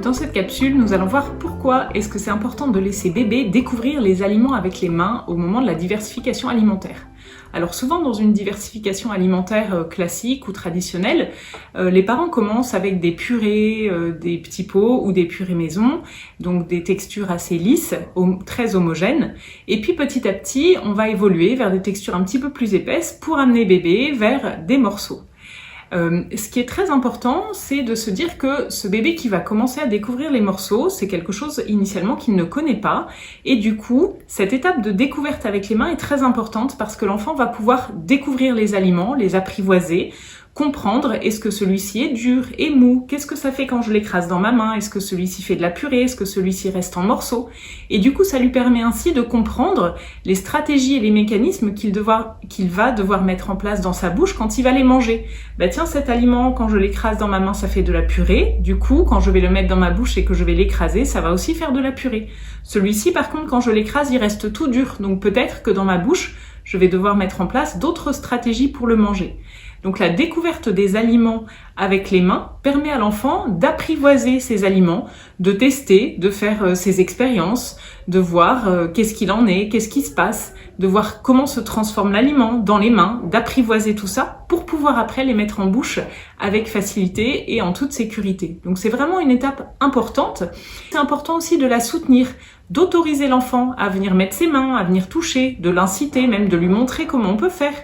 Dans cette capsule, nous allons voir pourquoi est-ce que c'est important de laisser bébé découvrir les aliments avec les mains au moment de la diversification alimentaire. Alors souvent dans une diversification alimentaire classique ou traditionnelle, les parents commencent avec des purées, des petits pots ou des purées maison, donc des textures assez lisses, très homogènes. Et puis petit à petit, on va évoluer vers des textures un petit peu plus épaisses pour amener bébé vers des morceaux. Ce qui est très important, c'est de se dire que ce bébé qui va commencer à découvrir les morceaux, c'est quelque chose initialement qu'il ne connaît pas. Et du coup, cette étape de découverte avec les mains est très importante parce que l'enfant va pouvoir découvrir les aliments, les apprivoiser, comprendre est-ce que celui-ci est dur et mou, qu'est-ce que ça fait quand je l'écrase dans ma main, est-ce que celui-ci fait de la purée, est-ce que celui-ci reste en morceaux. Et du coup, ça lui permet ainsi de comprendre les stratégies et les mécanismes qu'il va devoir mettre en place dans sa bouche quand il va les manger. Bah tiens, cet aliment, quand je l'écrase dans ma main, ça fait de la purée. Du coup, quand je vais le mettre dans ma bouche et que je vais l'écraser, ça va aussi faire de la purée. Celui-ci, par contre, quand je l'écrase, il reste tout dur. Donc peut-être que dans ma bouche, je vais devoir mettre en place d'autres stratégies pour le manger. Donc la découverte des aliments avec les mains permet à l'enfant d'apprivoiser ces aliments, de tester, de faire ses expériences, de voir qu'est-ce qu'il en est, qu'est-ce qui se passe, de voir comment se transforme l'aliment dans les mains, d'apprivoiser tout ça pour pouvoir après les mettre en bouche avec facilité et en toute sécurité. Donc c'est vraiment une étape importante. C'est important aussi de la soutenir, d'autoriser l'enfant à venir mettre ses mains, à venir toucher, de l'inciter, même de lui montrer comment on peut faire,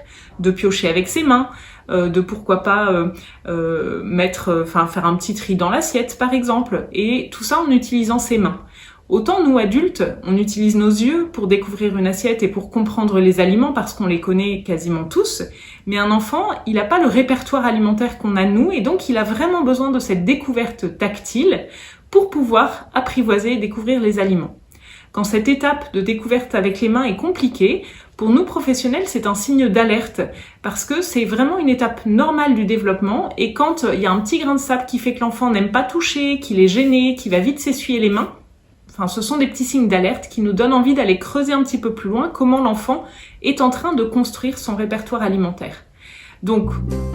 de piocher avec ses mains, de pourquoi pas faire un petit tri dans l'assiette par exemple, et tout ça en utilisant ses mains. Autant nous adultes, on utilise nos yeux pour découvrir une assiette et pour comprendre les aliments parce qu'on les connaît quasiment tous, mais un enfant, il n'a pas le répertoire alimentaire qu'on a nous et donc il a vraiment besoin de cette découverte tactile pour pouvoir apprivoiser et découvrir les aliments. Quand cette étape de découverte avec les mains est compliquée, pour nous professionnels, c'est un signe d'alerte parce que c'est vraiment une étape normale du développement et quand il y a un petit grain de sable qui fait que l'enfant n'aime pas toucher, qu'il est gêné, qu'il va vite s'essuyer les mains, ce sont des petits signes d'alerte qui nous donnent envie d'aller creuser un petit peu plus loin comment l'enfant est en train de construire son répertoire alimentaire. Donc,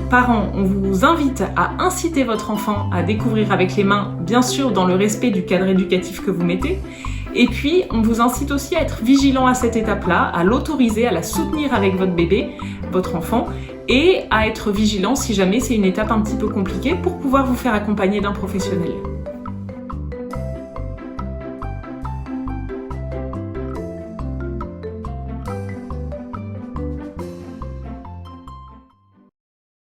parents, on vous invite à inciter votre enfant à découvrir avec les mains, bien sûr dans le respect du cadre éducatif que vous mettez. Et puis, on vous incite aussi à être vigilant à cette étape-là, à l'autoriser, à la soutenir avec votre bébé, votre enfant, et à être vigilant si jamais c'est une étape un petit peu compliquée pour pouvoir vous faire accompagner d'un professionnel.